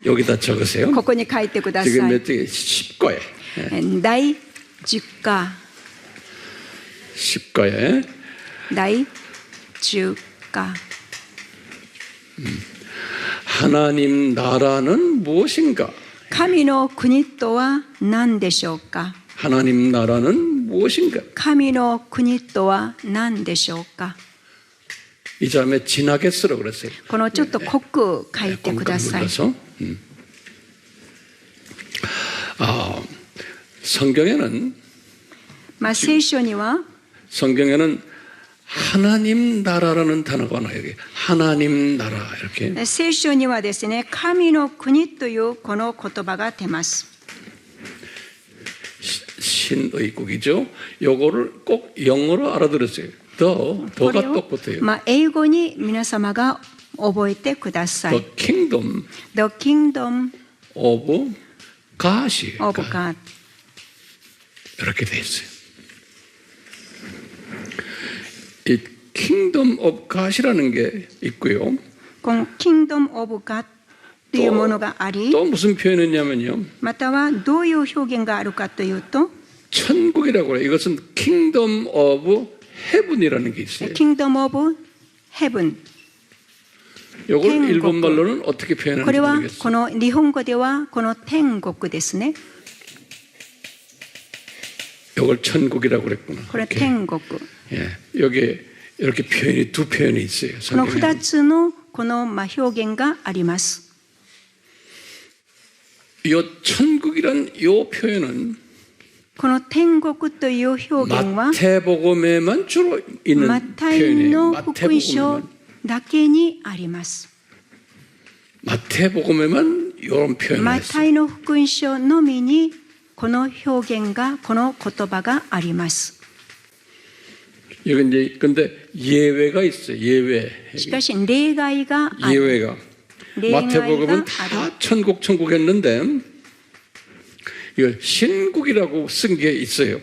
여기다 적으세요. ここに書いてくださ 지금 い。 몇 개? 10거에. 第10課、 10거에. 第10課。 하나님 나라는 무엇인가? 神の国とは何でしょうか。 하나님 나라는 무엇인가? 神の国とは何でしょうか。 이 다음에 진하게 쓰라 그랬어요. このちょっと濃く書いてください。 눌러서. 성경에는 聖書には 성경에는 하나님 나라라는 단어가 나와요. 여기 하나님 나라 이렇게. 聖書にはですね、神の国というこの言葉が出ます。 신의국이죠. 요거를 꼭 영어로 알아들었어요. 더가 똑같아요. 英語に皆様が覚えてください。 The kingdom The kingdom of God이에요. of God. 이렇게 돼 있어요. 이 kingdom of God이라는 게 있고요. この kingdom of God というものがあり、 또 무슨 표현이냐면요. またはどういう表現があるかというと、 천국이라고 해요. 이것은 kingdom of heaven이라는 게 있어요. kingdom of heaven。 이걸天国。 일본말로는 어떻게 これ 표현하는지 は 모르겠어요. この日本語ではこの天国ですね。 이걸 천국이라고 그랬구나. これ 이렇게. 天国。 예, 여기 이렇게 표현이 두 표현이 있어요. この 성경에. 2つのこの表現があります。 이 천국이란 이 표현은 この天国という表現は 마태복음에만 주로 있는 マタイの 표현이에요. 福音書だけにあります。 마태복음에만 이런 표현을 マ 했어요. タイの福音書のみにこの表現が、この言葉があります。 여기 이제 근데 예외가 있어요. 예외. しかし例外がある。 예외가. 例外が 마태복음은 あ 다 る。 천국 했는데 이거 신국이라고 쓴 게 있어요.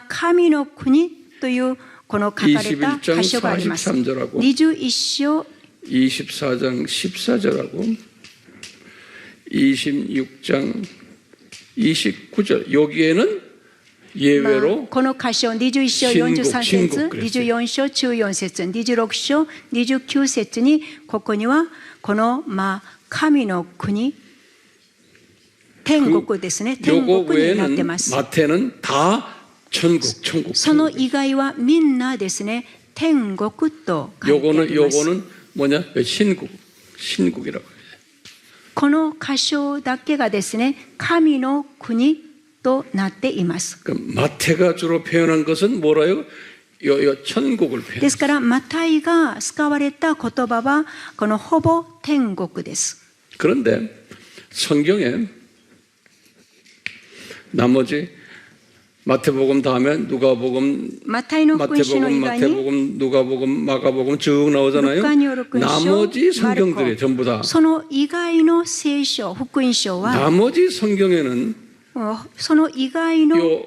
神の国というこの書かれた箇所があります。 21장 43절하고 21章 24장 14절하고 26장 29절 여기에는 예외로 この箇所21章43節、 24章14節、26章29節にここにはこの神の国、天国ですね。天 요거 国になって 외에는 ます。 마태는 다 천국 その以外はみんなですね、天国と書いてあります。 요거는 뭐냐? 신국이라고 해요. この箇所だけがですね、神の国となっています。 그럼 마태가 주로 표현한 것은 뭐라요? 요 천국을 で 표현했어요. すからマタイが使われた言葉はこのほぼ天国です。 그런데 성경에 나머지 마태복음 다음에 누가복음, マタイの福音書の以外に 마태복음, 누가복음, 마가복음 쭉 나오잖아요. ルカによる福音書、 나머지 マルコ 성경들이 전부 다 その以外の聖書、福音書は 나머지 성경에는 その以外の 요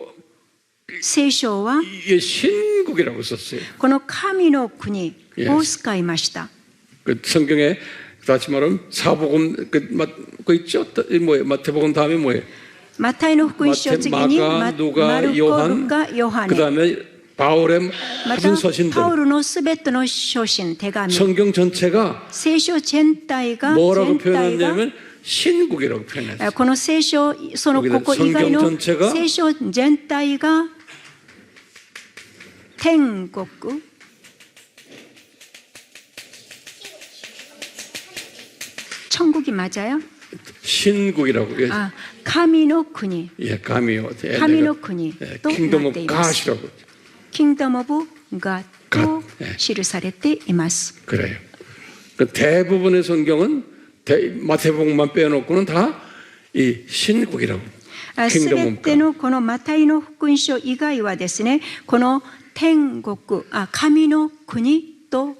聖書は 이게 신국이라고 썼어요. この神の国を使いました。 그 성경에 다시 말하면 사복음 그 있죠? 뭐예요? 마태복음 다음에 뭐예요? マタイの福音書次に 마가, マ 누가, ルコ、ル 요한, カ、ヨハ 그 ネ、 다음에 바울의 また 모든 서신들 パウロのすべての書信、手紙、 성경 전체가 聖書全体が 뭐라고 표현했냐면 신국이라고 표현했어요. この聖書、そのここ以外の聖書全体が天国、 천국이 맞아요? 신국이라고 해요.神の国、 예, 감이요. 神の国とな 킹덤 って 오브 います。 갓이라고. Kingdom of God と God 記されています。 그래요. 그 대부분의 성경은 마태복음만 빼놓고는 다 이 신국이라고. すべてのこのマタイの福音書以外はですね、この天国、神の国と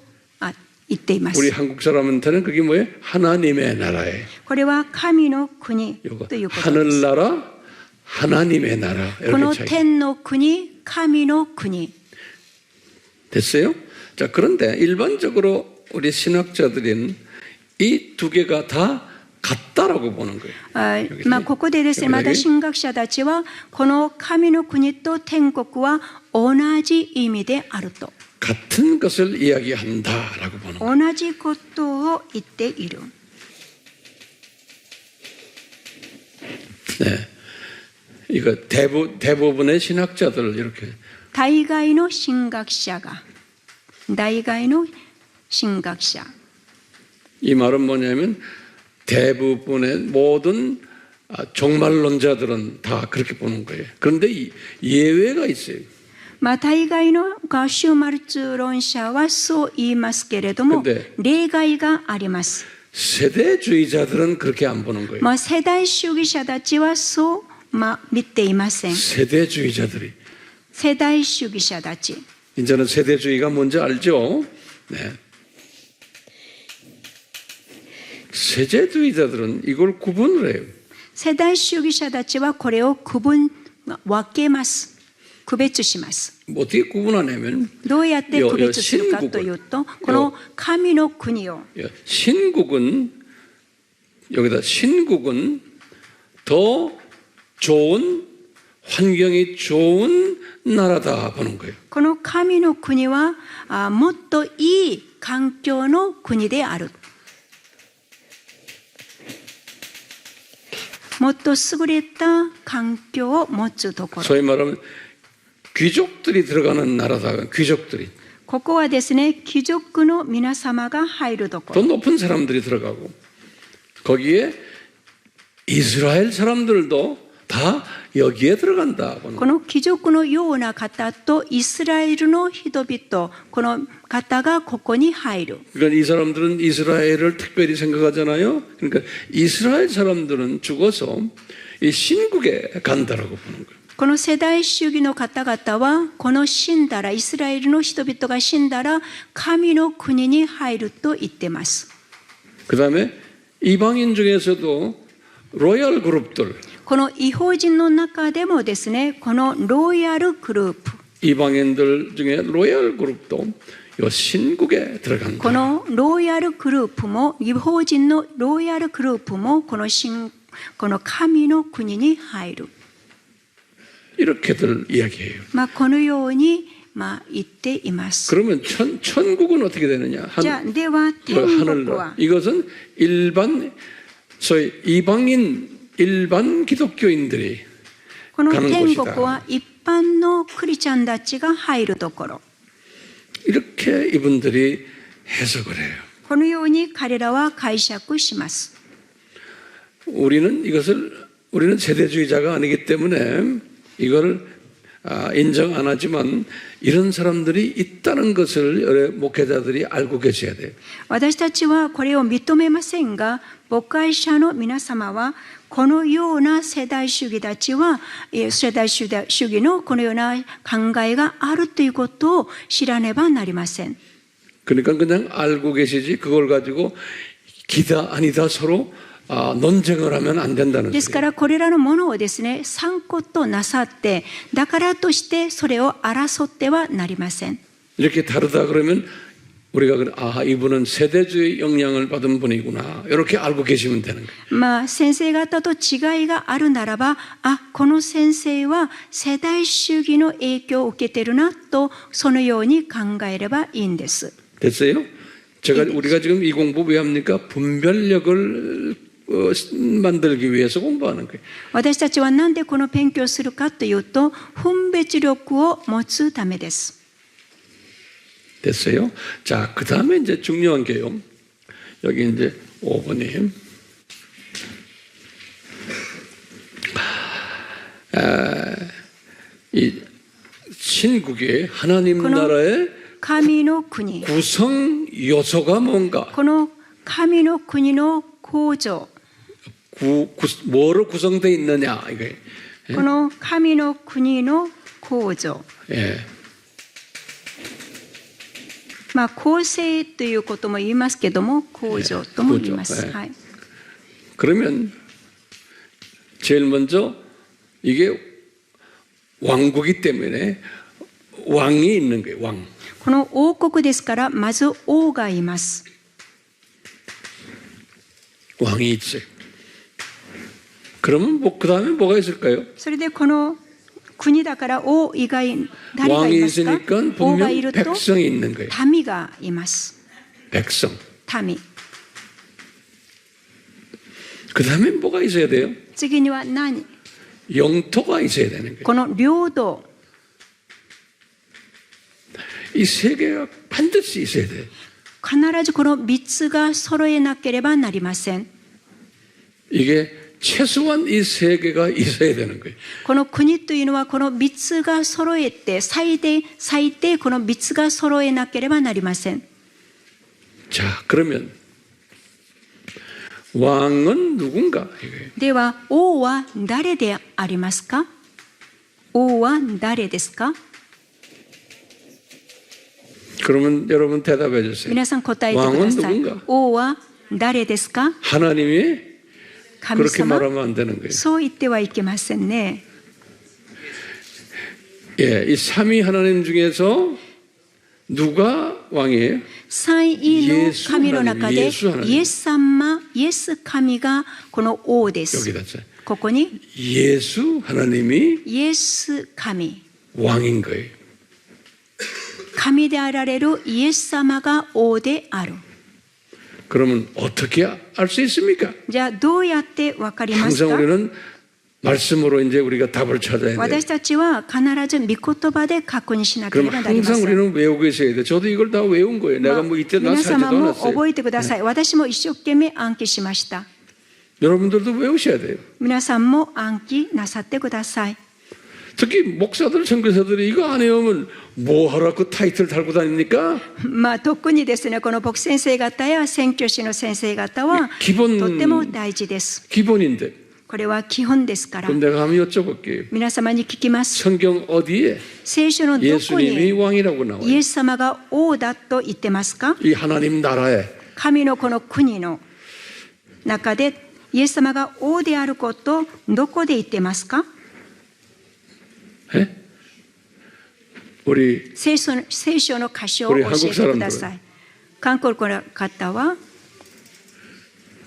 言っています。 우리 한국 사람한테는 그게 뭐예요? 하나님의 나라예요. これは神の国 요거 ということです。 하늘나라, 하나님의 나라 この 이렇게 차이. 天の国、神の国。 됐어요? 자, 그런데 일반적으로 우리 신학자들은 이 두 개가 다 같다라고 보는 거예요. ここでですね、また神学者たちはこの神の国と天国は同じ意味であると、 같은 것을 이야기한다라고 보는 거예요. 同じことを言っている。 네, 이거 대부분의 신학자들 이렇게 大概の神学者が、大概の神学者。 이 말은 뭐냐면 대부분의 모든 종말론자들은 다 그렇게 보는 거예요. 그런데 예외가 있어요. 大概の終末論者はそう言いますけれども、例外があります。 세대주의자들은 그렇게 안 보는 거예요. 世代主義者たちはそう見ていません。 세대주의자들이 世代主義者たち。 이제는 세대주의가 뭔지 알죠? 네. 세대주의자들은 이걸 구분을 해요. 世代主義者たちはこれを分けます。区別します。 어떻게 구분하냐면 どうやって区別するかというと、この神の国を 신국은 여기다 신국은 더 좋은 환경이 좋은 나라다 보는 거예요. この神の国はもっといい環境の国である。もっと優れた環境を持つところ。 소위 말하면 귀족들이 들어가는 나라다. 귀족들이. ここはですね、貴族の皆様が入るとこ 더 ろ。 높은 사람들이 들어가고 거기에 이스라엘 사람들도 다 여기에 들어간다. この貴族のような方とイスラエルの人々、この方がここに入る。 그러니까 이 사람들은 이스라엘을 특별히 생각하잖아요. 그러니까 이스라엘 사람들은 죽어서 이 신국에 간다라고 보는 거예요. この世代主義の方々はこの死んだらイスラエルの人々が死んだら神の国に入ると言っています。 그다음에 이방인 중에서도 로얄 그룹들 この異邦人の中でもですね、このロイヤルグループ、 이방인들 중에 로얄 그룹도 이 신국에 들어간다. このロイヤルグループも異邦人のロイヤルグループもこの神の国に入る。 이렇게들 이야기해요. このように言っています。 그러면 천국은 어떻게 되느냐? じゃあでは天国は 이것은 일반 소위 일반 기독교인들이 この 가는 天国 곳이다. は一般のクリスチャンたちが入るところ。 이렇게 이분들이 해석을 해요. このように彼らは解釈します。 우리는 세대주의자가 아니기 때문에 이걸 인정 안 하지만 이런 사람들이 있다는 것을 목회자들이 알고 계셔야 돼요. 私たちはこれを認めませんが、牧会者の皆様はこのような世代主義たちは世代主義のこのような考えがあるということを知らねばなりません。 그러니까 그냥 알고 계시지 그걸 가지고 기다 아니다 서로 논쟁을 하면 안 된다는 ですか 소리예요. らこれらのものをですね、参考となさって、だからとしてそれを争ってはなりません。 이렇게 다르다 그러면 우리가 이분은 세대주의 영향을 받은 분이구나 이렇게 알고 계시면 되는 거예요. 先生方と違いがあるならば、この先生は世代主義の影響を受けてるなとそのように考えればいいんです。 됐어요? 우리가 지금 이 공부 왜 합니까? 분별력을 만들기 위해서 공부하는 거예요. 私たちは何でこの勉強をするかというと、分別力を持つためです。 됐어요? 자, 그 다음에 이제 중요한 게요. 여기 이제 5번이. 이 신국의 하나님 나라의 神の国。 구성 요소가 뭔가? この神の国の構造。 뭐로 구성되어 있느냐 이게. この神の国の構造。 예. 構成ということも言いますけども、構造とも言います。 예. はい。 그러면 제일 먼저 이게 왕국이기 때문에 왕이 있는 거예요. 왕. この王国ですから、まず王がいます。 왕이 있어요. 그러면 그 다음에 뭐가 있을까요? それでこの国だから王以外誰がい 왕이 ますか 있으니까 王がい 분명 ると 백성이 있는 거예요. 民がいます。 백성. 民。 그 다음에 뭐가 있어야 돼요? 次には何？ 영토가 있어야 되는 거예요. この領土。 이 세 개가 반드시 있어야 돼요. 必ずこの3つが揃えなければなりません。 이게 최소한 이 세 개가 있어야 되는 거예요. この国というのはこの3つが揃えて最低この3つが揃えなければなりません。 자, 그러면 왕은 누군가? 이거예요. では王は誰でありますか？王は誰ですか？ 그러면 여러분 대답해 주세요. 皆さん答えてくだ 왕은 さい。 누군가? 王は誰ですか？ 하나님이 神 그렇게 様。 말하면 안 되는 거예요. そう言ってはいけませんね。 예, 이 삼위 하나님 중에서 누가 왕이에요? 三位の神の中でイエス하나님イエス様、イエス神がこの王です。 여기다 써. ここに 예수 하나님이 イエス神、 왕인 거예요. 神であられるイエス様が王である。 그러면 어떻게 알 수 있습니까? じゃあどうやってわかります 항상 か？ 우리는 말씀으로 이제 우리가 답을 찾아야 돼요. 私たちは必ず御言葉で確認しなけれ 그럼 ばなりま 항상 せん。 우리는 외우고 있어야 돼. 저도 이걸 다 외운 거예요. 내가 뭐 이때 나 皆 살지도 様も 않았어요. 覚えてください。私も一生懸命暗記しました。 여러분들도 외우셔야 돼요. 皆さんも暗記なさってください。 특히 목사들, 선교사들이 이거 안 외우면 뭐 하라 그 타이틀 달고 다닙니까? まあ特にですね、この牧先生方や宣教師の先生方は基本とっても大事です。 기본인데. これは基本ですから。 그럼 내가 한번 여쭤볼게요. 皆様に聞きます。 성경 어디에 聖書のどこ 예수님이 に 왕이라고 イ 나와요? エス様が王だと言ってますか？ 이 하나님 나라에 神のこの国の中でイエス様が王であることどこで言ってますか？ 에? 우리 聖書の箇所を教えてください。韓国の方は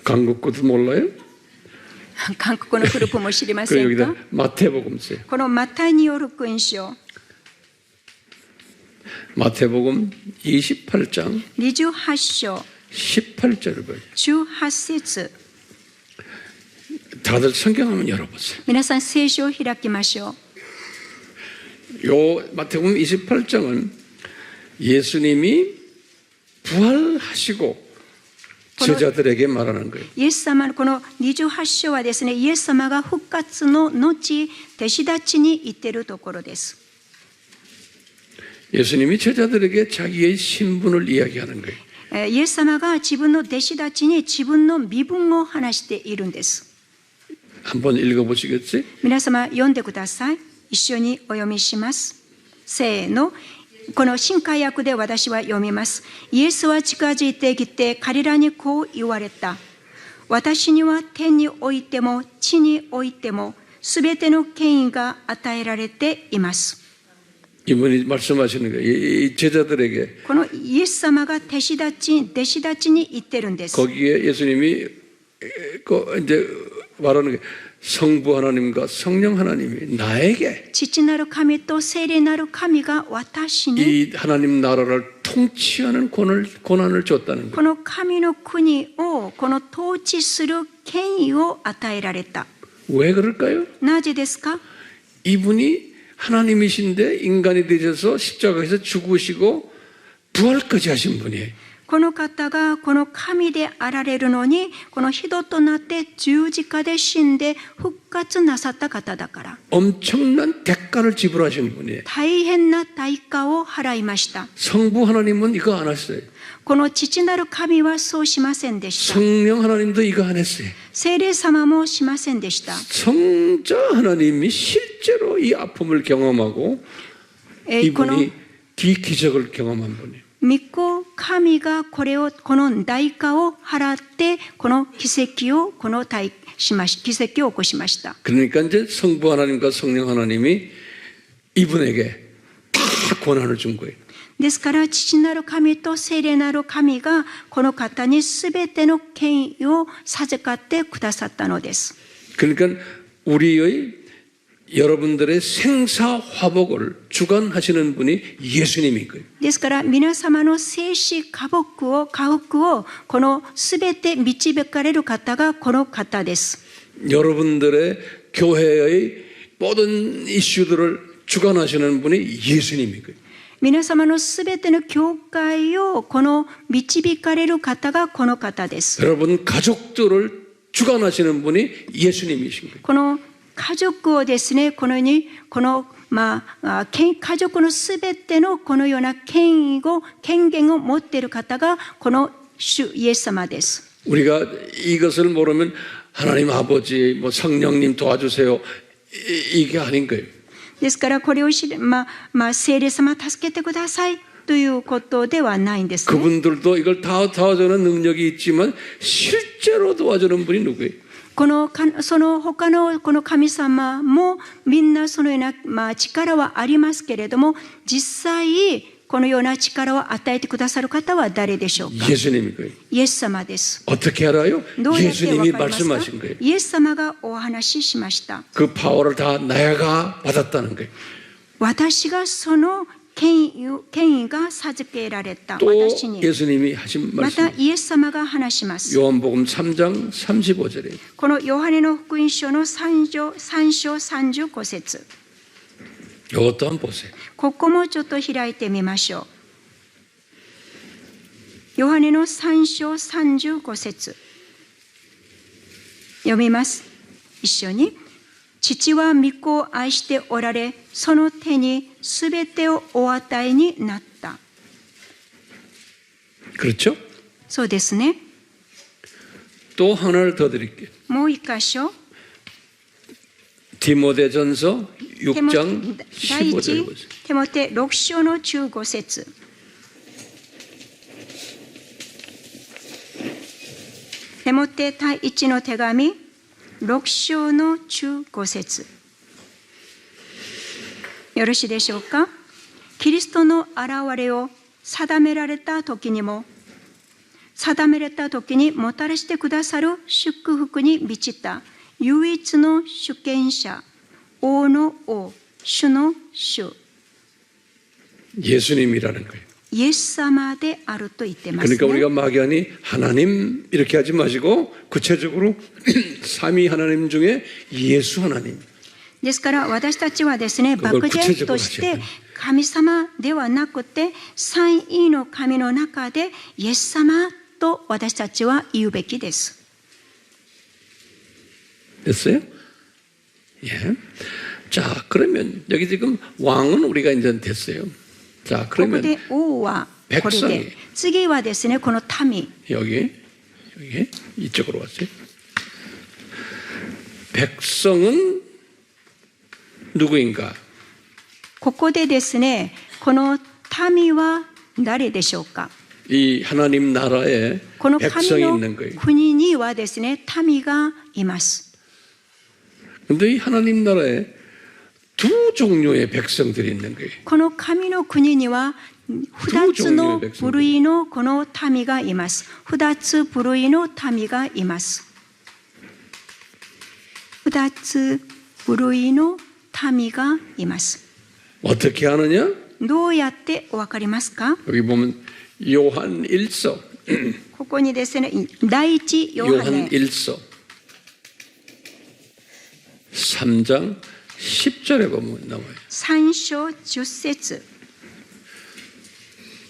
한국 것도 몰라요? 韓国の古くも知りませ 그 ん 여기다 か？ 마태복음 써요. このマタイによる福音書 마태복음 28장 28章 18절을 봐요. 18節 다들 성경 한번 열어보세요. 皆さん聖書を開きましょう。 요 마태복음 28장은 예수님이 부활하시고 제자들에게 말하는 거예요. イエス様のこの28章はですね、イエス様が復活の後、弟子たちに言っているところです。 예수님이 제자들에게 자기의 신분을 이야기하는 거예요. イエス様が自分の弟子たちに自分の身分を話しているんです。 한번 읽어보시겠어요? 皆様読んでください。一緒にお読みします。せーの。この新海訳で私は読みます。イエスは近づいてきて彼らにこう言われた。私には天においても地においてもすべての権威が与えられています。 이분이 말씀하시는 거예요. 이 제자들에게 このイエス様が弟子たちに言ってるんです。 거기에 예수님이 이제 말하는 게 성부 하나님과 성령 하나님이 나에게 父なる神と聖霊なる神が私に 이 하나님 나라를 통치하는 권한을 줬다는 거예요. この神の国をこの統治する権威を与えられた。 왜 그럴까요? なぜですか？ 이분이 하나님이신데 인간이 되셔서 십자가에서 죽으시고 부활까지 하신 분이에요. この方がこの神であられるのにこの人となって十字架で死んで復活なさった方だから 엄청난 대가를 지불하신 분이에요. 大変な対価を払いました。 성부 하나님은 이거 안 했어요. この父なる神はそうしませんでした。 성령 하나님도 이거 안 했어요. 聖霊様もしませんでした。 성자 하나님이 실제로 이 아픔을 경험하고 この 이분이 기적을 경험한 분이에요. 御子神がこの代価を払ってこの奇跡を起こしました。 그러니까 이제 성부 하나님과 성령 하나님이 이분에게 다 권한을 준 거예요. ですから父なる神と聖霊なる神がこの方にすべての権威を授かってくださったのです。 그러니까 우리의 여러분들의 생사화복을 주관하시는 분이 예수님인 거예요. ですから皆様の生死家福をこのすべて導かれる方がこの方です。 여러분들의 교회의 모든 이슈들을 주관하시는 분이 예수님인 거예요. 皆様のすべての教会をこの導かれる方がこの方です。 여러분 가족들을 주관하시는 분이 예수님이신 거예요. この家族をですね、このように家族のすべてのこのような権限を持っている方がこの主イエス様です。 우리가 이것을 모르면 하나님 아버지, 성령님 도와주세요. 이게 아닌 거예요. ですからこれを聖霊様助けてくださいということではないんですね。 그분들도 이걸 다 도와주는 능력이 있지만 실제로 도와주는 분이 누구예요? その他のこの神様もみんなそのような力はありますけれども、実際このような力を与えてくださる方は誰でしょうか？ 예수님이고요. イエス様です。 어떻게 알아요? どうやってわか 예수님이 りますか？ 말씀하신 거예요. イエス様がお話ししました。 그 파워를 다 내가 받았다는 거예요. 私がその権威が授けられた 또 私に。 예수님이 하신 ま 말씀. たイエス様が話します。 요한복음 3장 35절에 このヨハネの福音書の3章35節。 이것도 한번 보세요. ここもちょっと開いてみましょう。ヨハネの3章35節。読みます。一緒に。父は御子を愛しておられ、その手にすべてをお与えになった。 그렇죠? そうですね。 또 하나를 더 드릴게요. もう一箇所。 디모데전서 第 6장 15절 一 보세요. テモテ6章の15節。テモテ第一の手紙6章の15節。よろしいでしょうか？キリストの現れを定められた時にもたらしてくださる祝福に満ちた唯一の主権者、王の王、主の主、 예수님이라는 거예요. イエス様であると言ってますね。 그러니까 우리가 막연히 하나님 이렇게 하지 마시고 구체적으로 삼위 하나님 중에 예수 하나님. ですから私たちはですね、漠然として神様ではなくて三位の神の中でイエス様と私たちは言うべきです。 됐어요? 예. 자, 그러면 여기 지금 왕은 우리가 이제 됐어요. 자, ここ 그러면 で王はこれで、次はですね、この民。 여기 이쪽으로 왔어요. 백성은 누구인가? ここでですね、この民は誰でしょうか？ 이 하나님 나라에 この 백성이 神の 있는 거예요. 国にはですね、民がいます。 근데 이 하나님 나라에 두 종류의 백성들이 있는 거예요. この神の国には2つの部類のこの民がいます。2つ部類の民がいます。2つ部類の民がいます。 어떻게 하느냐? どうやってお分かりますか？ 여기 보면 요한 1서 ここにですね、第一ヨハ 요한 ネ 1서 3장 10절에 보면 나와요. 3章10節。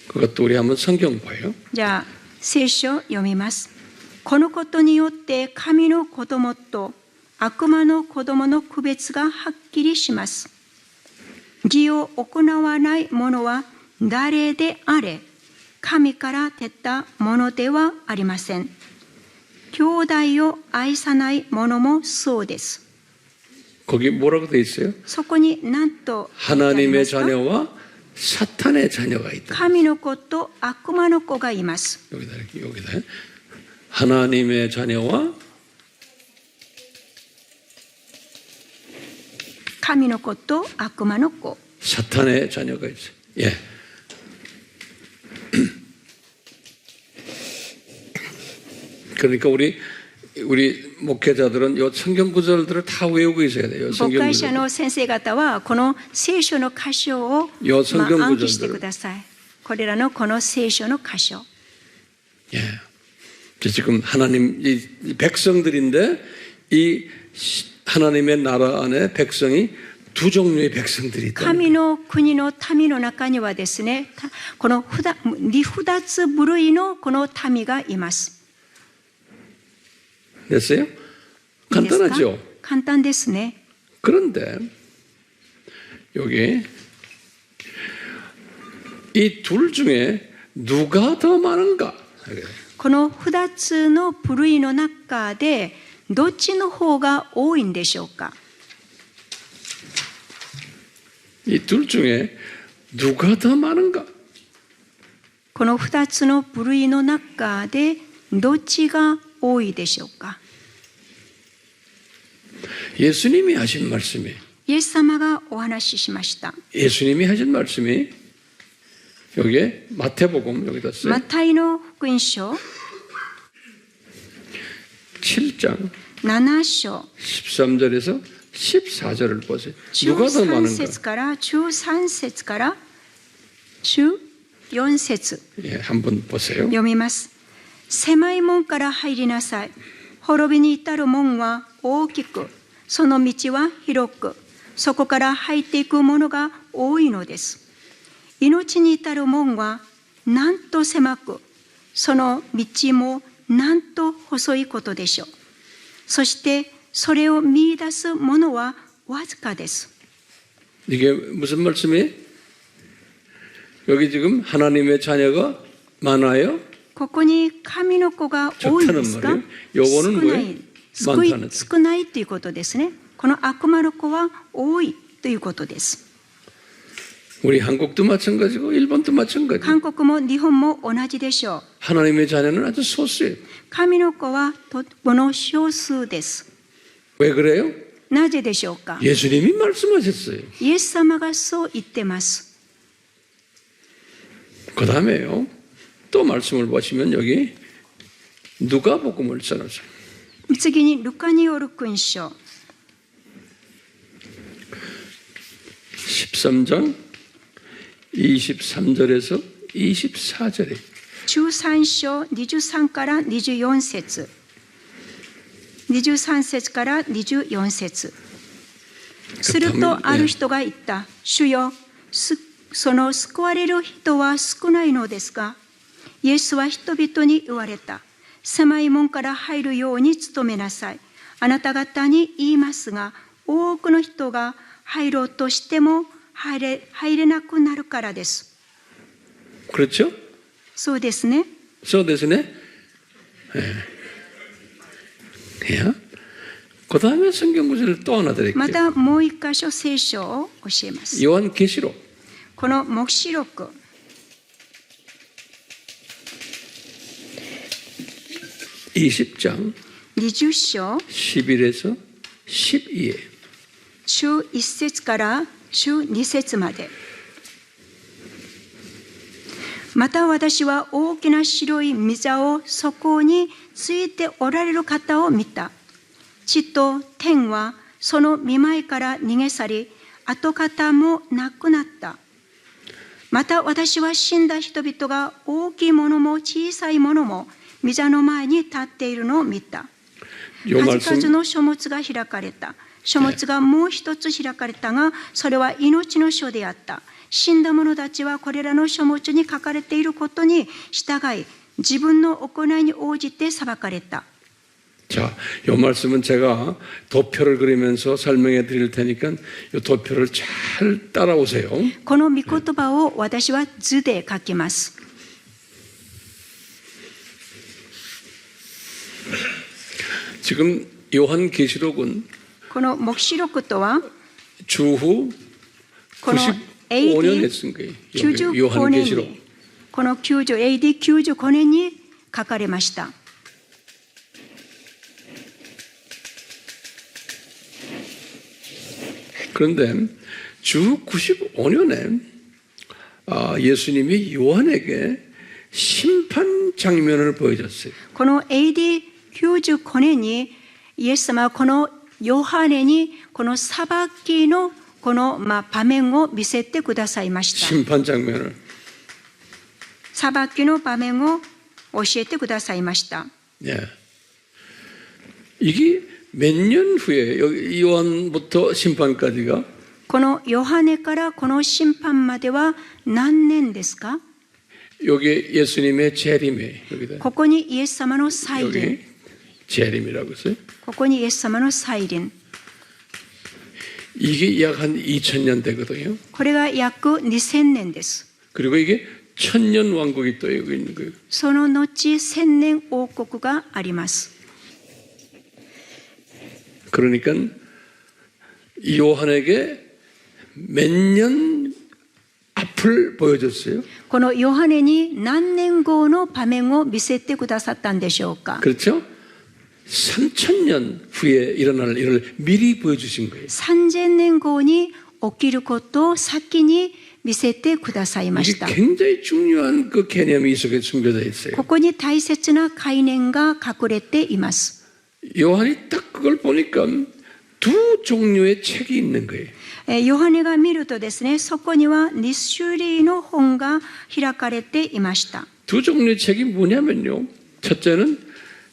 그것도 우리 한번 성경 봐요. じゃあ聖書を読みます。このことによって神の子供と悪魔の子供の区別がはっきりします。義を行わない者は誰であれ、神から出たものではありません。兄弟を愛さない者もそうです。 거기 뭐라고 돼 있어요? そこに何と書いてありま 하나님의 すか？ 자녀와 사탄의 자녀가 있다. 神の子と悪魔の子がいます。 여기다 하나님의 자녀와 神の子と悪魔の子。 사탄의 자녀가 있어요. 예. 그러니까 우리 우리 목회자들은 요 성경 구절들을 다 외우고 있어야 돼요. 牧 성경 会者 구절. の先生方はこの聖書の箇所をよ성경 暗記して 구절들 ください。これらのこの聖書の箇所。 예. 지금 하나님 이 백성들인데 이 하나님의 나라 안에 백성이 두 종류의 백성들이 있다. 神の国の民の中にはですね、この二つ部類のこの民がいます。 됐어요? いいですか？ 간단하죠? 簡単ですね。 그런데 여기 이 둘 중에 누가 더 많은가? この二つの部類の中でどっちの方が多いんでしょうか。 이 둘 중에 누가 더 많은가? この二つの部類の中でどっちが多いでしょうか。 예수님이 하신 말씀이 イエス様がお話ししました。 예수님이 하신 말씀이 여기에 마태복음 여기다 써요. マタイの福音書 7장 7章 13절에서 14절을 보세요. 누가 더 13 많은가? 節から13節から14節 예, 한번 보세요. 読みます。狭い門から入りなさい。滅びに至る門は大きく、その道は広く、そこから入っていく者が多いのです。命に至る門はなんと狭く、その道もなんと細いことでしょう。そしてそれを見出す者はわずかです。 이게 무슨 말씀이에요? 여기 지금 하나님의 자녀가 많아요? ここに神の子が多いんですか？ 요거는 少 뭐예요? ない 많다는 少ないということですね。この悪魔の子は多いということです。 우리 한국도 마찬가지고 일본도 마찬가지. 韓国も日本も同じでしょう。 하나님의 자녀는 아주 소수예요. 神の子はとこの少数です。 왜 그래요? なぜでしょうか？ 예수님이 말씀하셨어요. イエス様がそう言ってます。 그 다음에요. 또 말씀을 보시면 여기 누가복음을 써놨어요. 次にルカによる福音書 13장 23절에서 24절에 13章23から24節23節から24節するとある人が言った。主よ、その救われる人は少ないのですが、イエスは人々に言われた。狭い門から入るように努めなさい。あなた方に言いますが、多くの人が入ろうとしても入れなくなるからです。 그렇죠? そうですね。 そうですね. 예. 그 다음에 성경 구절을 또 하나 ま 드릴게요. たもう一箇所聖書を教えます。 요한계시록 この黙示録 20장 20章 11에서 12에 11節から12節まで。また私は大きな白い御座をそこについておられる方を見た。地と天はその御前から逃げ去り、跡形もなくなった。また私は死んだ人々が大きいものも小さいものも御座の前に立っているのを見た。 요 数 말씀 々の書物が開かれた。書物がもう一つ開かれたが、それは命の書であった。死んだ者たちはこれらの書物に書かれていることに従い、自分の行いに応じて裁かれた。 자, 요 말씀은 제가 도표를 그리면서 설명해 드릴 테니까 요 도표를 잘 따라오세요. この御言葉を私は図で書きます。 지금 요한계시록은 この黙示録とは、 주후 この 95년에 쓴 거예요. 95年 요한계시록. に、このAD95 年に書かれました。 그런데 주 95년에 예수님이 요한에게 심판 장면을 보여줬어요. この AD95 95年にイエス様はこのヨハネにこの裁きのこの場面を見せてくださいました。 심판 장면을. 裁きの場面を教えてくださいました。 예. 이게 몇 년 후에 요한부터 심판까지가 このヨハネからこの審判までは何年ですか？ 여기 예수님의 재림에 여기다 ここにイエス様の再臨。 여기 재림이라고 했어요. ここにイエス様の再臨。 이게 약 한 2000년 되거든요. これが約2000年です。 그리고 이게 천년 왕국이 또 여기 있는 거예요. その後千年王国があります。 그러니까 이 요한에게 몇 년 앞을 보여줬어요. このヨハネに何年後の場面を見せてくださったんでしょうか。 그렇죠? 3000년 후에 일어날 일을 미리 보여주신 거예요. 3000年後に起きることを先に見せてくださいまし 이게 た。 굉장히 중요한 그 개념이 이 속에 숨겨져 있어요. ここに大切な概念が隠れています。 요한이 딱 그걸 보니까 두 종류의 책이 있는 거예요. ヨハネが見るとですね、そこには2種類の本が開かれていました。 두 종류의 책이 뭐냐면요. 첫째는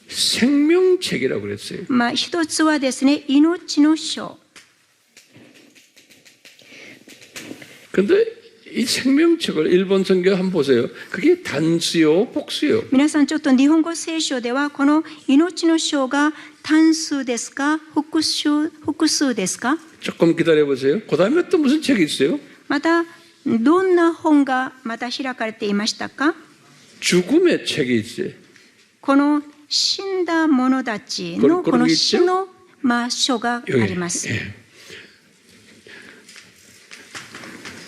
생명책이라고 그랬어요. 一つはですね、命の書。 근데 이 생명책을 일본 성경 한번 보세요. 그게 단수요, 복수요. 皆さんちょっと日本語聖書ではこの命の書が単数ですか、複数ですか？ 조금 기다려 보세요. 그다음에 또 무슨 책이 있어요? またどんな本がまた開かれていましたか？ 죽음의 책이 있어요. この死んだ者たちのこの死の書があります。 예.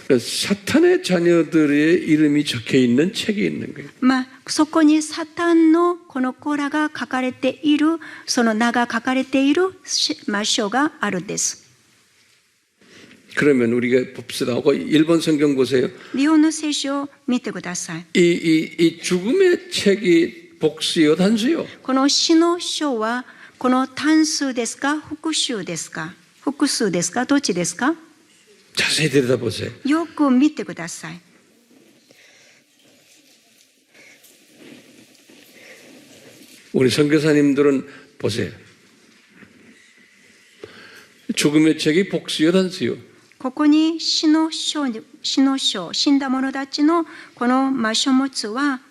사탄의 자녀들의 이름이 적혀 있는 책이 있는 거예요. そこにサタンのこの子らが書かれている、その名が書かれている書があるんです。 그러면 우리가 봅시다. 일본 성경 보세요. 日本の聖書を見てください。 이 죽음의 책이 복수요, 단수요? この死の書はこの単数ですか、複数ですか、複数ですか、どっちですか？ 자세히 들여다보세요. よく見てください。 우리 선교사님들은 보세요. 죽음의 책이 복수요, 단수요? ここに死の書、死んだ者たちのこの書物は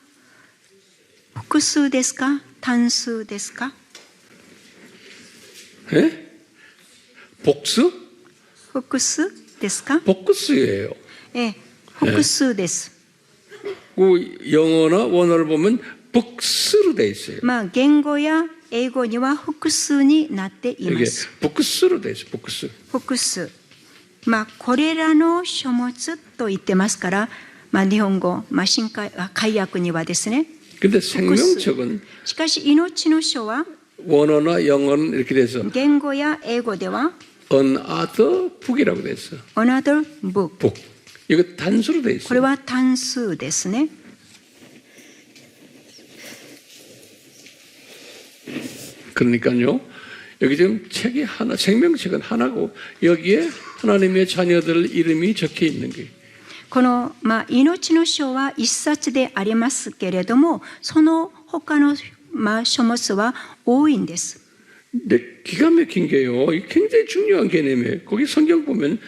複数ですか、単数ですか？ 예? 복수? 複数ですか？ 복수예요. 複数です。 그 영어나 원어를 보면 복수로 돼 있어요. 言語や英語には複数になっていま 이게 す。 복수로 돼 있어요. 복수. 複数。これらの書物と言ってますから、日本語、新海訳にはですね。 근데 생명책은 しかし命の書は 원어나 영어는 이렇게 돼서 言語や英語では another book이라고 돼 있어. another book。 book. 이거 단수로 돼 있어요. これは単数ですね。 그러니까요. 여기 지금 책이 하나, 생명책은 하나고 여기에 하나님의 자녀들 이름이 적혀 있는 거예요. この命の書は一冊でありますけれども、その他の書物は多いんです。 근데 기가 막힌 게요. 굉장히 중요한 개념이에요. 거기 성경 보면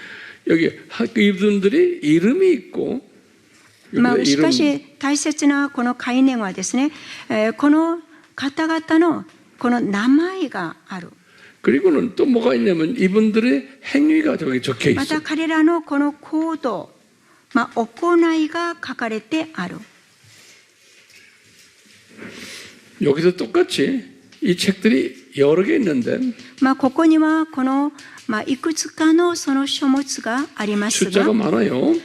여기 이분들이 이름이 있고 しかし大切なこの概念はですね、この方々のこの名前がある。 그리고는 또 뭐가 있냐면 이분들의 행위가 저기 적혀 ま 있어요. た彼らのこの行動、行いが書かれてある。 여기도 똑같이 이 책들이 여러 개 있는데 ここにはこのいくつかのその書物がありますが、 숫자가 많아요.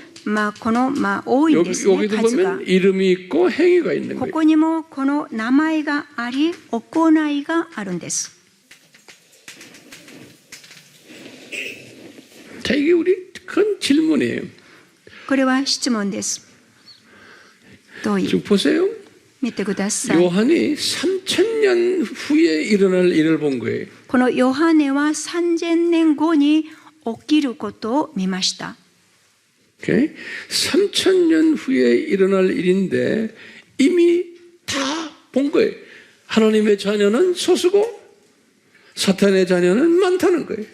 この多いんですね、 여기도 数が。 보면 이름이 있고 행위가 있는 こ 거예요. こにもこの名前があり、行いがあるんです。 자, 이게 우리 큰 질문이에요. これは質問です。どういう 지금 보세요. 見てください。 요한이 3000년 후에 일어날 일을 본 거예요. このヨハネは3000年後に起きることを見ました。 오케이? 3000년 후에 일어날 일인데 이미 다 본 거예요. 하나님의 자녀는 소수고 사탄의 자녀는 많다는 거예요.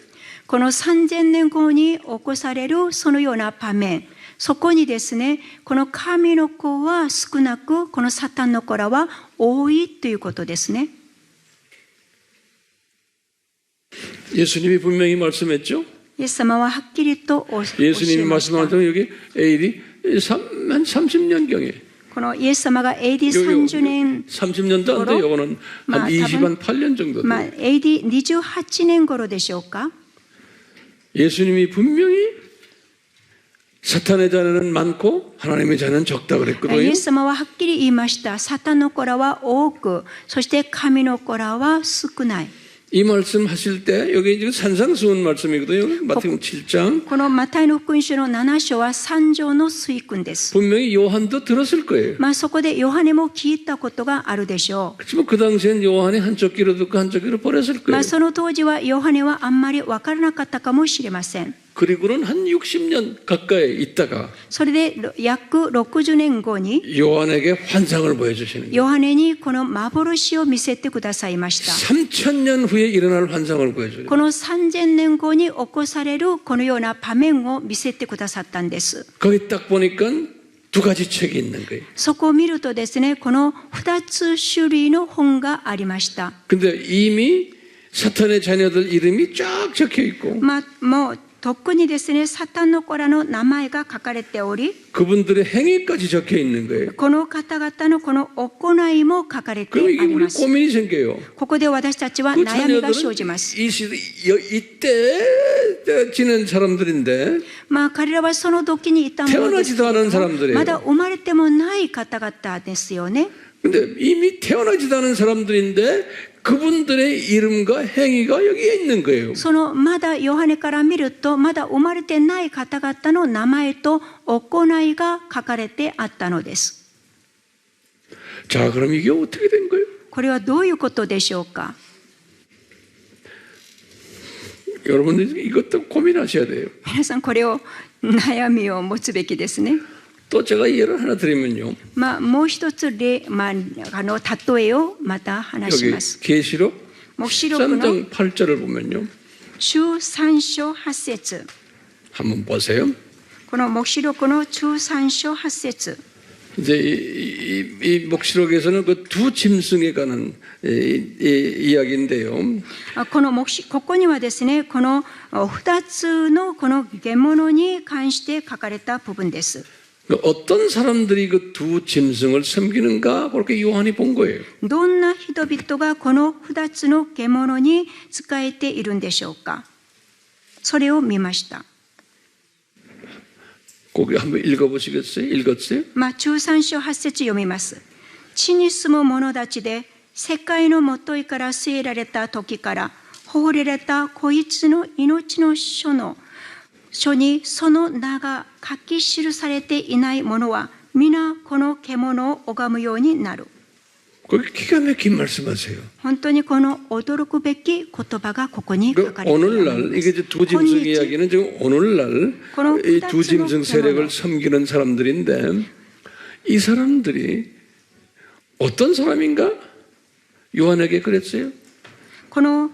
この3000年後に起こされるそのような場面、そこにですね、この神の子は少なく、このサタンの子らは多いということですね。 예수님이 분명히 말씀했죠. イエス様ははっきりとおっしゃい 예수님이 ました。 말씀하셨던 여기 AD 한 30년경에 このイエス様が AD30 年 30년도 안 돼. 요거는 한 28년 정도 돼. AD28 年頃でしょうか。 예수님이 분명히 사탄의 자녀는 많고 하나님의 자녀는 적다 イ 그랬거든요. エス様ははっきり言いました。サタンの子らは多く、そして神の子らは少ない。 이 말씀 하실 때 여기 지금 산상수훈 말씀이거든요. 마태복음 7장. このマタイの福音書の7章は三条の水訓です。 분명히 요한도 들었을 거예요. そこでヨハネも聞いたことがあるでしょ 그렇지만 그 당시엔 요한이 한쪽 귀로 듣고 한쪽 귀로 버렸을 う。 거예요. その当時はヨハネはあんまり分からなかったかもしれません。 그리고는 한 60년 가까이 있다가 それで約60年後に 요한에게 환상을 보여주시는 거예요. ヨハネにこの幻を見せてくださいました。 3000년 후에 일어날 환상을 보여줘요. この3000年後に起こされるこのような場面を見せてくださったんです。 거기 딱 보니까 두 가지 책이 있는 거예요. そこを見るとですね、この2つ種類の本がありました。 근데 이미 사탄의 자녀들 이름이 쫙 적혀 있고 もう特にですね、サタンの子らの名前が書かれており、 그분들의 행위까지 적혀 있는 거예요. この方々のこの行いも書かれて 그럼 あ 이게 り 우리 ます。 고민이 생겨요. ここで私たちは 그 悩みが生 자녀들은 じます。 이때 지낸 사람들인데 彼らはその時にいたものですけ 태어나지도 않은 れど 사람들이에요. も、まだ生まれてもない方々ですよね。 근데 이미 태어나지도 않은 사람들인데 그분들의 이름과 행위가 여기에 있는 거예요. そのまだヨハネから見ると、まだ生まれてない方々の名前と行いが書かれてあったのです。 자, 그럼 이게 어떻게 된 거예요? これはどういうことでしょうか。 여러분들 이것도 고민하셔야 돼요. 皆さんこれを悩みを持つべきですね。 또 제가 예를 하나 드리면요. もう一つ例、例えをまた話し 여기 ます。 계시록 黙示録の 13장 8절을 보면요. 13章8節 한번 보세요. この黙示録の13章8節 이제 이黙示録에서는 그 두 짐승에 관한 이야기인데요. ここにはですね、この2つのこの獣に関して書かれた部分です。 어떤 사람들이 그 두 짐승을 섬기는가 그렇게 요한이 본 거예요. どんな人々がこの2つの獣に仕えているんでしょうか。それを見ました。 거기 한번 읽어보시겠어요? 읽었어요? 13章8節読みます。地に住む者たちで世界のもといから据えられた時から放れられたこいつの命の書にその名が書き記されていない者は皆この獣を拝むようになる。 거기 기가 막힌 말씀하세요. 本当にこの驚くべき言葉がここに書かれています。 오늘날 이게 이제 두 짐승 이야기는 지금 오늘날 이 두 짐승 세력을 섬기는 사람들인데 이 사람들이 어떤 사람인가? 요한에게 그랬어요. 今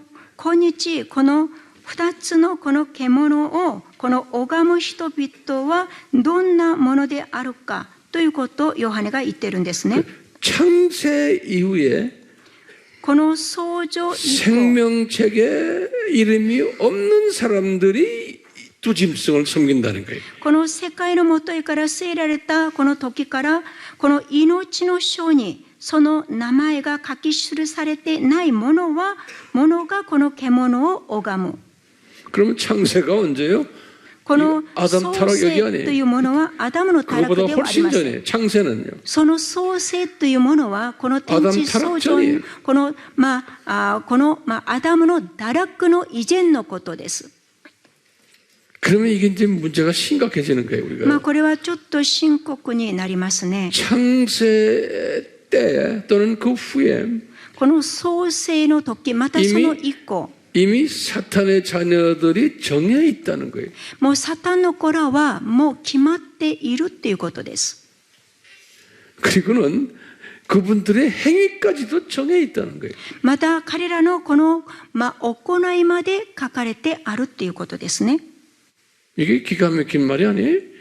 日この2つのこの獣をこの拝む人々はどんなものであるかということをヨハネが言ってるんですね。 창세 이후에 この創造以降 생명책에 이름이 없는 사람들이 두 짐승을 섬긴다는 거예요. この世界のもといから据えられたこの時からこの命の書にその名前が書き記されてないものがこの獣を拝む。 그러면 창세가 언제요? この 아담 創 타락 여기 世 아니에요. というものはアダムの堕落 그보다 ではあり 훨씬 ません。 전에 창세는요. その創世というものはこの天地創造のアダムの堕落の以前のことです。 그러면 이게 이제 문제가 심각해지는 거예요, 우리가. これはちょっと深刻になりますね。 창세 때에 또는 그 후에 この創世の時、またその以降、 이미 사탄의 자녀들이 정해 있다는 거예요. もうサタンの子らはもう決まっているっていうことです。 그리고는 그분들의 행위까지도 정해 있다는 거예요. また彼らのこの、行いまで書かれてあるっていうことですね。 이게 기가 막힌 말이 아니에요?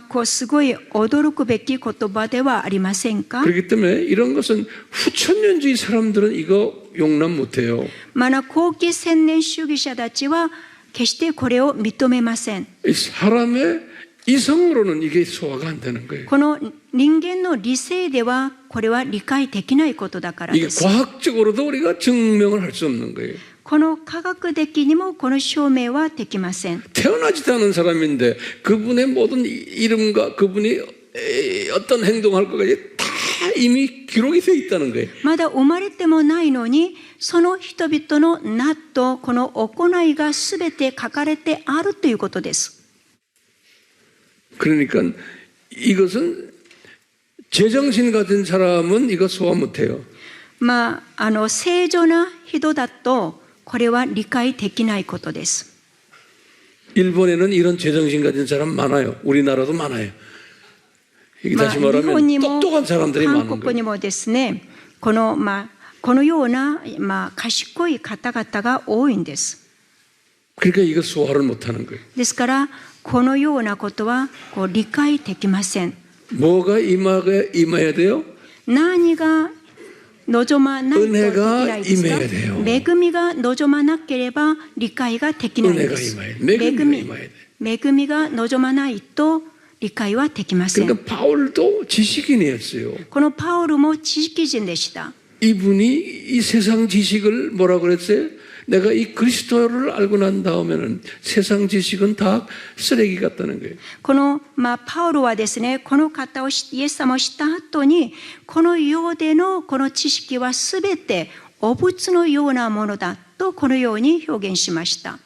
こうすごい驚くべき言葉ではありませんか？ 그렇기 때문에 이런 것은 후천년주의 사람들은 이거 용납 못해요. 後期千年主義者たちは決してこれを認めません。 사람의 이성으로는 이게 소화가 안 되는 거예요. この人間の理性ではこれは理解できないことだからで 이게 す。 과학적으로도 우리가 증명을 할 수 없는 거예요. この科学的にもこの証明はできません。 태어나지도 않은 사람인데 그분의 모든 이름과 그분이 어떤 행동할 것까지 다 이미 기록이 돼 있다는 거예요. まだ生まれてもないのに、その人々の名とこの行いがすべて書かれてあるということです。 그러니까 이것은 제정신 가진 사람은 이거 소화 못해요. 正常な人だとこれは理解できないことです。 일본에는 이런 제정신 가진 사람 많아요. 우리나라도 많아요. 이게 다시 日 말하면 本にも 똑똑한 사람들이 韓 많은 国 거예요. にもですね、このような賢い方々が多いんです。 그러니까 이거 소화를 못하는 거예요. ですからこのようなことはこう理解できません。 뭐가 임해야 돼요? 何が望まないとできないですか？ 은혜가 임해야 돼요. 恵みが望まなければ理解ができないです。 은혜가 임해야 돼. 恵みが望まないと理解はできません。 그러니까 바울도 지식인이었어요. このパウロも知識人でした。 이분이 이 세상 지식을 뭐라고 그랬어요? 내가 이 그리스도를 알고 난 다음에는 세상 지식은 다 쓰레기 같다는 거예요. このパウロはですね、この方をイエス様を知った後に、この世でのこの知識はすべて汚物のようなものだとこのように表現しました。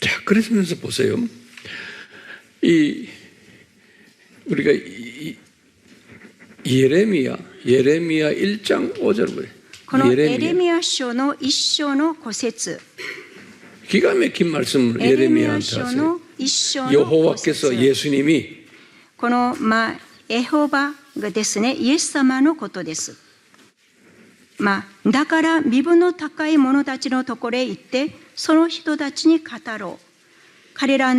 자, 그러면서 보세요. 우리가 예레미야 1장 5절 보세요. このエレミヤ書の一章の5節、 기가 막힌 말씀을 エレミヤ 예레미야한테 書 하세요. の一章の5 여호와께서 節、 예수님이 このエホバがですね、イエス様のことです。だから身分の高い者たちのところへ行って、その人たちに語ろう。彼ら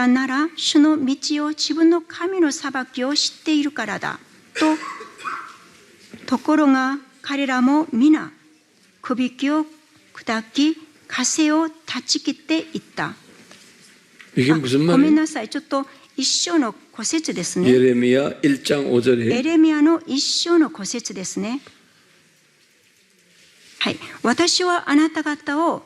なら主の道を自分の神の裁きを知っているからだと。ところが彼らも皆くびきを砕き、枷を断ち切っていった。 이게 무슨 ごめん 말이에요? なさい、ちょっと一章の5節ですね。 예레미야 1장 5절에 エレミヤの一章の5節ですね。はい、私はあなた方を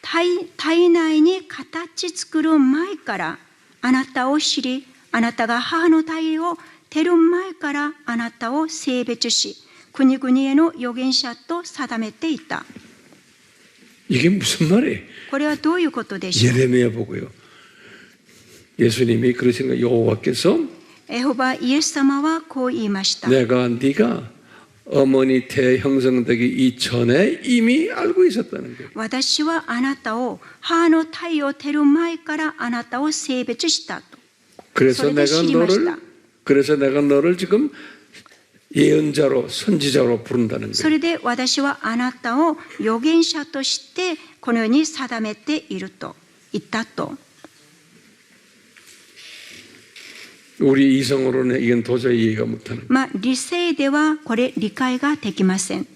体内に形作る前からあなたを知り、あなたが母の体を照る前からあなたを性別し、国々への預言者と定めていた。 이게 무슨 말이에요? これはどういうことでしょう？ 예레미야 보고요. 예수님이 그러신 거 여호와께서 エホバイエス様はこう言いました。 내가 네가 어머니 태 형성되기 이전에 이미 알고 있었다는 거예요. 私はあなたを母の体を照る前からあなたを性別したと。 그래서 내가 너를 지금 예언자로 선지자로 부른다는 そ 거예요. れで私はあなたを預言者としてこのように定めていると言ったと。 우리 이성으로는 이건 도저히 이해가 못하는 거예요. 理性ではこれ理解ができません。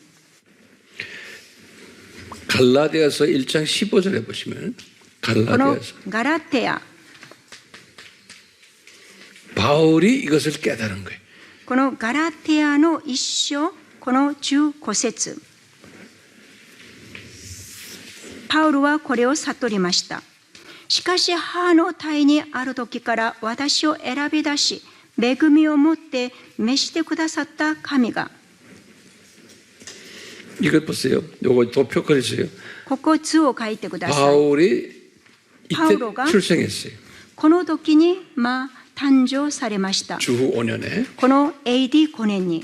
갈라디아서 1장 15절에 보시면 この 갈라디아서 ガラテヤ、 바울이 이것을 깨달은 거예요. このガラテヤの一章、この15節、パウルはこれを悟りました。しかし母の胎にある時から私を選び出し、恵みを持って召してくださった神が。 이것 보세요. 요거 도표 그리세요. ここ図を書いてください。 바울이 이때 바울가 출생했어요. この時に誕生されました。 주후 5년에 この AD5 年に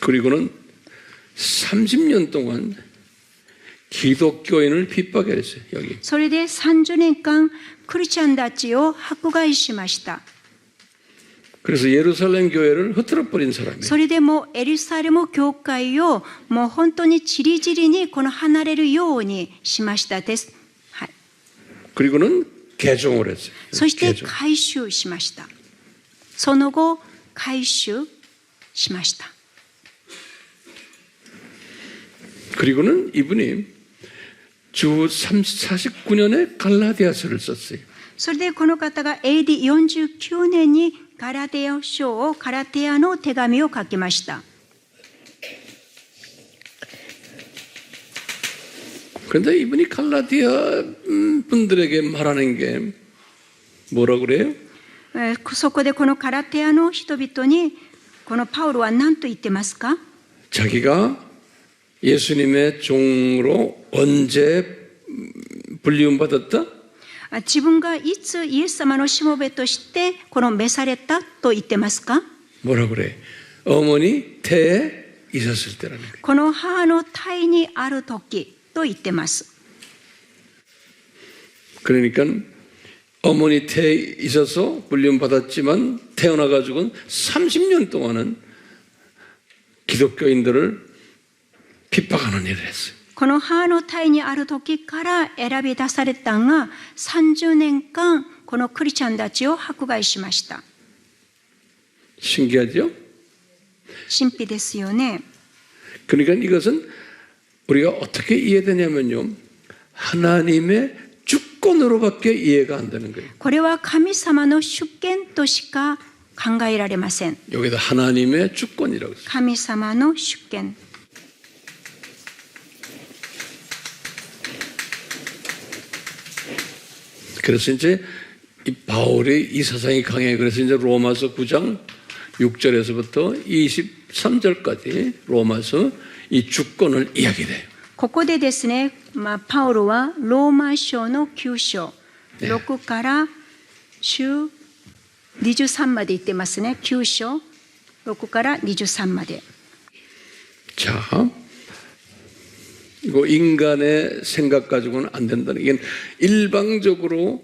그리고는 30년 동안 기독교인을 핍박했어요. 여기. それで30年間クリスチャンたちを迫害しました。 그래서 예루살렘 교회를 흐트러 버린 사람이에요. それでもうエルサレム教会をもう本当にちりぢりにこの離れるようにしましたです。はい。 그리고는 개종을 했어요. そして 개종. 改宗しました。その後改宗しました。 그리고는 이분이 주 49년에 갈라디아서를 썼어요. それでこの方が AD49 年にガラテヤ書をガラテヤの手紙を書きました。 그런데 이분이 갈라디아 분들에게 말하는 게 뭐라 그래요? そこでこのガラテヤの人々にこのパウロは何と言ってますか？ 자기가 예수님의 종으로 언제 불리움 받았다? 自分がいつイエス様のしもべとしてこの召されたと言ってますか？ 뭐라 그래? 어머니 태에 있었을 때라는 거예요. この母の胎にある時と言ってます。 그러니까 어머니 태에 있어서 불리움 받았지만 태어나가지고는 30년 동안은 기독교인들을 핍박하는 일을 했어요. この母の胎にある時から選び出されたが30年間このクリスチャンたちを迫害しました。 신기하죠? 神秘ですよね。 그러니까 이것은 우리가 어떻게 이해되냐면요. 하나님의 주권으로밖에 이해가 안 되는 거예요. これは神様の主権としか考えられません。 여기다 하나님의 주권이라고 했어요. 神様の主権。 그래서 이제 이 바울이 이 사상이 강해. 그래서 이제 로마서 9장 6절에서부터 23절까지 로마서 이 주권을 이야기해요. ここでですね、パウロはローマ書の9章、6から23まで言ってますね。9章、6から23まで。 자, 이거 인간의 생각 가지고는 안 된다는 게 일방적으로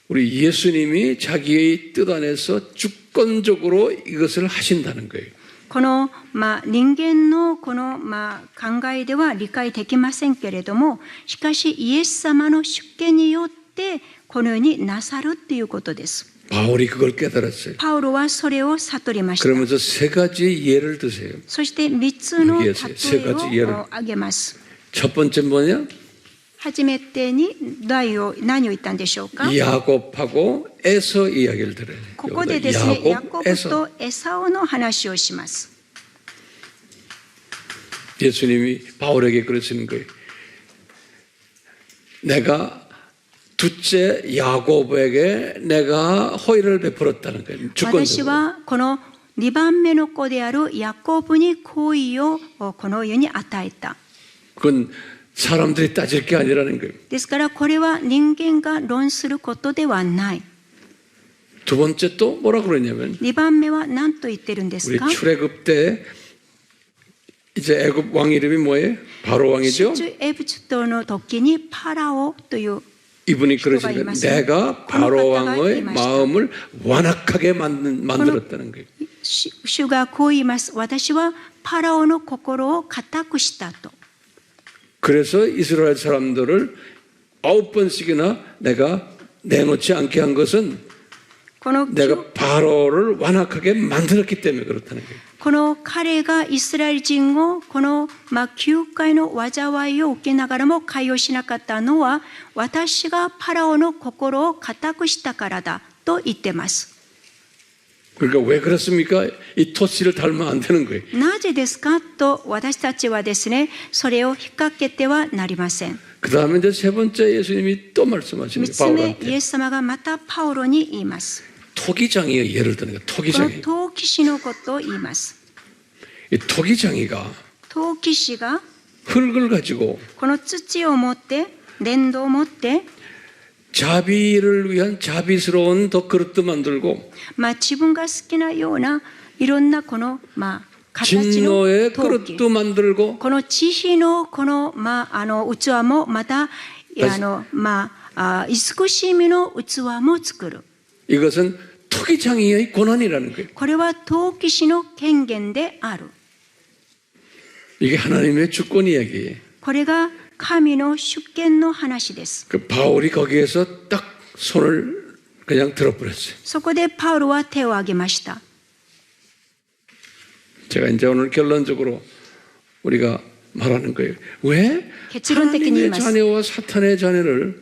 우리 예수님이 자기의 뜻 안에서 주권적으로 이것을 하신다는 거예요. この人間のこの考えでは理解できませんけれども、しかしイエス様の主権によってこのようになさるということです。 바울이 그걸 깨달았어요. パウロはそれを悟りました。 그러면서 세 가지 예를 드세요. そして3つの例세 가지 え 예를 を挙げます。 첫 번째 뭐냐? 初めてに何を言ったんでしょうか？ 야곱하고 에서 이야기를 들어요. ここでですね、ヤコブ 에서. とエサオの話をします。 예수님이 바울에게 그러시는 거예요. 내가 둘째 야곱에게 내가 호의를 베풀었다는 거예요. 私 주권적으로. はこの2番目の子であるヤコブに好意をこの世に与えた。 그건 사람들이 따질 게 아니라는 거예요. ですからこれは人間が論することではない。 두 번째 또 뭐라 그러냐면 2番目は何と言ってるんです 우리 か？ 출애굽 때 이제 애굽 왕 이름이 뭐예요? 바로 왕이죠. 出エジプトの時にパラオという 이분이 그러시는 거예요. 내가 바로 왕의 마음을 완악하게 만들었다는 거예요. 主がこう言います。私はパラオの心を固くしたと。 그래서 이스라엘 사람들을 9번씩이나 내가 내놓지 않게 한 것은 この 내가 바로를 완악하게 만들었기 때문에 그렇다는 거예요. この彼がイスラエル人をこの9回の災いを受けながらも解放しなかったのは私がパラオの心を固くしたからだと言ってます。 그러니까 왜 그렇습니까? 이 토씨를 닮으면 안 되는 거예요. なぜですかと私たちはですね、それを引っ掛けてはなりません。 그 다음에 이제 세 번째 예수님이 또 3 말씀하시는 つ目、イ 바울한테 エス様がまたパウロに言います。 토기장이 예를 드는 거예요. この 토기장이. 陶器師のことを言います。 이 토기장이가 陶器師が 흙을 가지고 この土を持って、粘土を持って、 자비를 위한 자비스러운 더 그릇도 만들고 自分が好きなようないろんなこの形の 진노의 陶器 그릇도 만들고 この慈悲のこの器もまた慈しみの器も作る。 이것은 토기장이의 권한이라는 거예요. これは陶器師の権限である。 이게 하나님의 주권 이야기예요. これが神の主権の話です。 그 바울이 거기에서 딱 손을 그냥 들어버렸어요. そこでパウロは手を挙げました。 제가 이제 오늘 결론적으로 우리가 말하는 거예요. 왜 하나님의 자녀와 사탄의 자녀를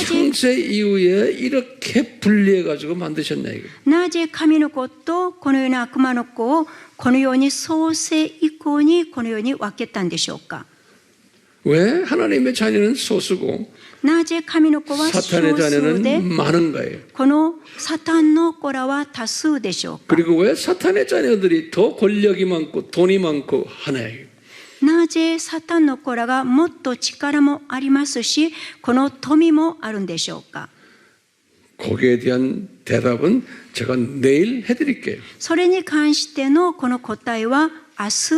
창세 이후에 이렇게 분리해가지고 만드셨냐 이거. なぜ神の子とこのような悪魔の子をこのように創世以降にこのように分けたんでしょうか。 왜 하나님의 자녀는 소수고 なぜ神の子は少 사탄의 数で 자녀는 많은 거예요. このサタンの子らは多数でしょうか。 그리고 왜 사탄의 자녀들이 더 권력이 많고 돈이 많고 하나예요. なぜサタンの子らがもっと力もありますしこの富もあるんでしょうか。 거기에 대한 대답은 제가 내일 해드릴게요. それに関してのこの答えは明日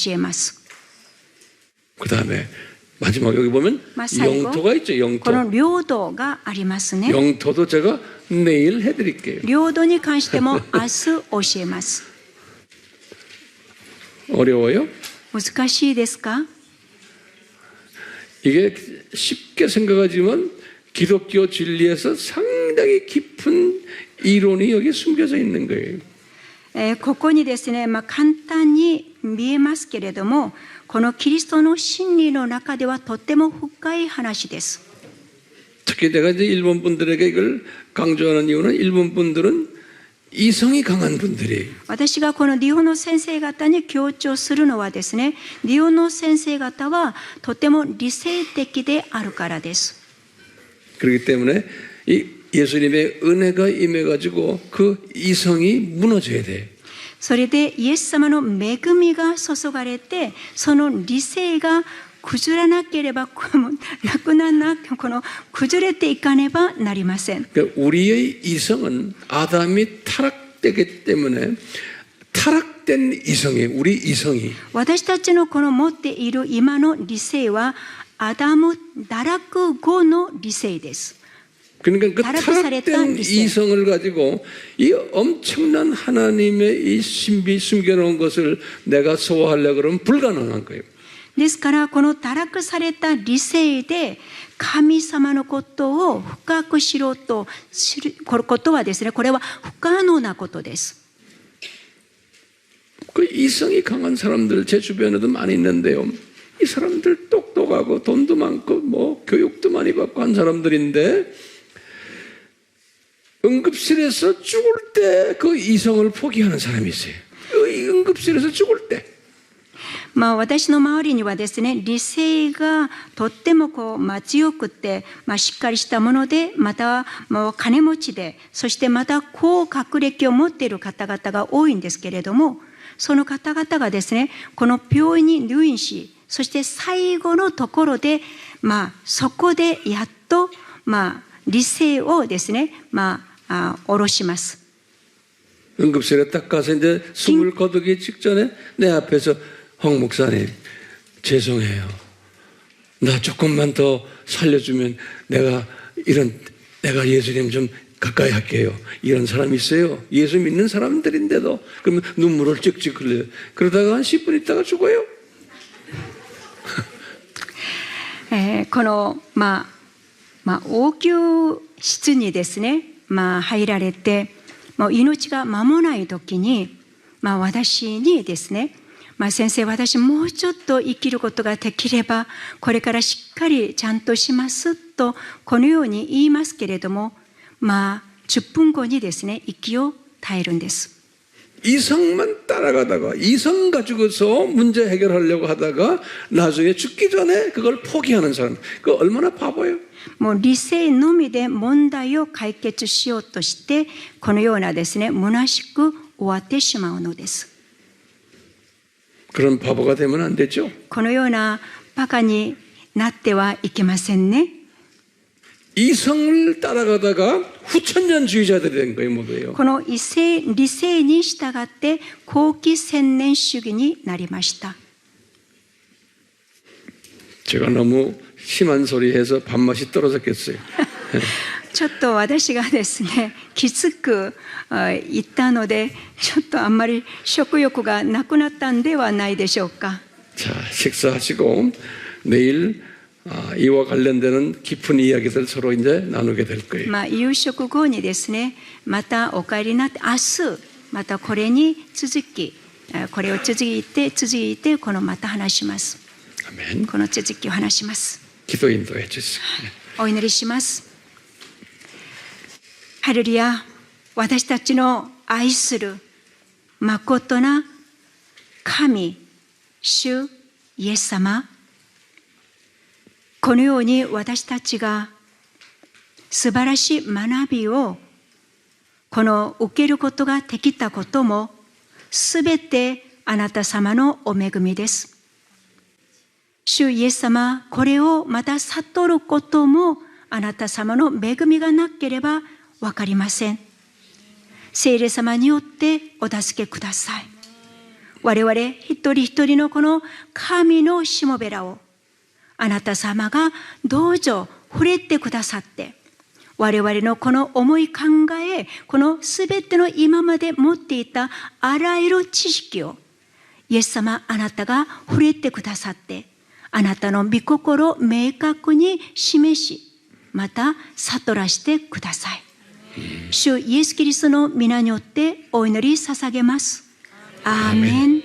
教えます。 그 다음에 마지막 여기 보면 영토가 있죠. こ 영토. の領土がありますね。 영토도 제가 내일 해드릴게요. 領土に関しても明日教えます。 어려워요? 難しいですか？ 이게 쉽게 생각하지만 기독교 진리에서 상당히 깊은 이론이 여기 숨겨져 있는 거예요. ここにですね、簡単に見えますけれども、このキリストの真理の中ではとても深い話です。 특히 내가 이제 일본 분들에게 이걸 강조하는 이유는 일본 분들은 이성이 강한 분들이에요. 私がこの日本の先生方に強調するのはですね、日本の先生方はとても理性的であるからです。 그렇기 때문에 이 예수님의 은혜가 임해가지고 그 이성이 무너져야 돼요. それでイエス様の恵みが注がれて、その理性が崩らなければなくならこの崩れていかねばなりません。 그러니까 우리의 이성은 아담이 타락되기 때문에 타락된 이성이에요. 우리 이성이. 私たちのこの持っている今の理性はアダム堕落後の理性です。 그러니까 그 타락된 이성을 가지고 이 엄청난 하나님의 이 신비 숨겨놓은 것을 내가 소화하려고 그러면 불가능한 거예요. ですからこの堕落された理性で神様のことを深く知ろうとすることはですね、これは不可能なことです。 그 이성이 강한 사람들 제 주변에도 많이 있는데요. 이 사람들 똑똑하고 돈도 많고 뭐 교육도 많이 받고 한 사람들인데 응급실에서 죽을 때 그 이성을 포기하는 사람이 있어요. 응급실에서 죽을 때. 私の周りにはですね、理性がとっても強くて、しっかりしたもので、また金持ちで、そしてまた高学歴を持っている方々が多いんですけれども、その方々がですね、この病院に入院し、そして最後のところで、そこでやっと、理性をですね、下ろします。 응급실에 딱 가서 이제 숨을 거두기 직전에 내 앞에서 황 목사님 죄송해요. 나 조금만 더 살려주면 내가 예수님 좀 가까이 할게요. 이런 사람이 있어요. 예수 믿는 사람들인데도 그러면 눈물을 찍찍 흘려요. 그러다가 한 10분 있다가 죽어요. この応急室にですね、入られてもう命が間もない時に、私にですね、先生私もうちょっと生きることができればこれからしっかりちゃんとしますとこのように言いますけれども、10分後にですね息を絶えるんです。 이성만 따라가다가 이성 가지고서 문제 해결하려고 하다가 나중에 죽기 전에 그걸 포기하는 사람, 그 얼마나 바보예요. もう理性のみで問題を解決しようとしてこのようなですね虚しく終わってしまうのです。 그런 바보가 되면 안 되죠. このようなバカになってはいけませんね。 이성을 따라가다가 후천년주의자들이 된 거예요, 모두요. この理性に従って後期千年主義になりました。 제가 너무 심한 소리 해서 밥맛이 떨어졌겠어요. ちょっと私がですね、きつく言ったので、ちょっとあんまり食欲がなくなったんではないでしょうか。 자, 식사하시고 내일 이와 관련되는 깊은 이야기들 서로 이제 나누게 될 거예요. 夕食後にですね、またお帰りになって、明日またこれに続き、これを続いてこのまた話します。 아멘. この続きを話します。 기도 인도해 주세요. お祈りします。ハレルヤ、私たちの愛するまことな神、主イエス様、このように私たちが素晴らしい学びをこの受けることができたこともすべてあなた様のお恵みです。主イエス様、これをまた悟ることもあなた様の恵みがなければわかりません。聖霊様によってお助けください。我々一人一人のこの神のしもべらをあなた様がどうぞ触れてくださって、我々のこの思い考え、このすべての今まで持っていたあらゆる知識をイエス様あなたが触れてくださって、あなたの御心を明確に示し、また悟らしてください。主イエスキリストの皆によってお祈り捧げます。アーメン。